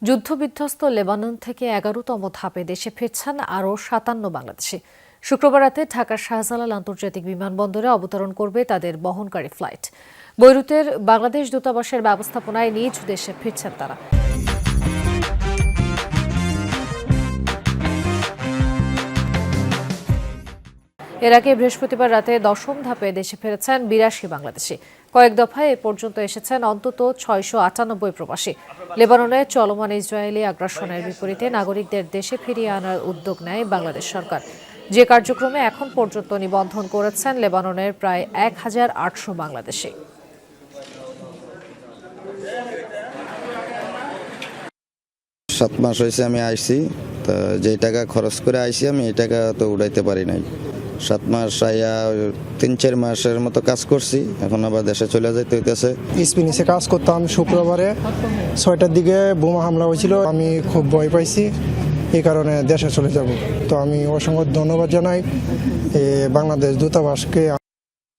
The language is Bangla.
যুদ্ধবিধ্বস্ত লেবানন থেকে ১১তম ধাপে দেশে ফিরছেন আরও ৫৭ বাংলাদেশি। শুক্রবার রাতে ঢাকার শাহজালাল আন্তর্জাতিক বিমানবন্দরে অবতরণ করবে তাদের বহনকারী ফ্লাইট। বৈরুতের বাংলাদেশ দূতাবাসের ব্যবস্থাপনায় নিজ দেশে ফিরছেন তারা। এর আগে বৃহস্পতিবার রাতে ১০ম ধাপে দেশে ফিরেছেন ৮২ বাংলাদেশি। কয়েক দফায় এ পর্যন্ত এসেছেন অন্তত ৬৯৮ প্রবাসী। লেবাননে চলমান ইসরায়েলি আগ্রাসনের বিপরীতে নাগরিকদের দেশে ফিরিয়ে আনার উদ্যোগ নেয় বাংলাদেশ সরকার, যে কার্যক্রমে এখন পর্যন্ত নিবন্ধন করেছেন লেবাননের প্রায় ১,৮০০ বাংলাদেশি। সাত মাস হয়েছে আমি আইছি, তো যে টাকা খরচ করে আইছি আমি এই টাকা তো উঠাইতে পারি নাই। 7 মাস আইয়া ৩-৪ মাসের মতো কাজ করছি, এখন আবার দেশে চলে যাইতে হইতেছে। স্পিনিসে কাজ করতাম। শুক্রবারে ৬টার দিকে বোমা হামলা হয়েছিল, আমি খুব ভয় পাইছি, এই কারণে দেশে চলে যাব। তো আমি অসংখ্য ধন্যবাদ জানাই বাংলাদেশ দূতাবাসকে।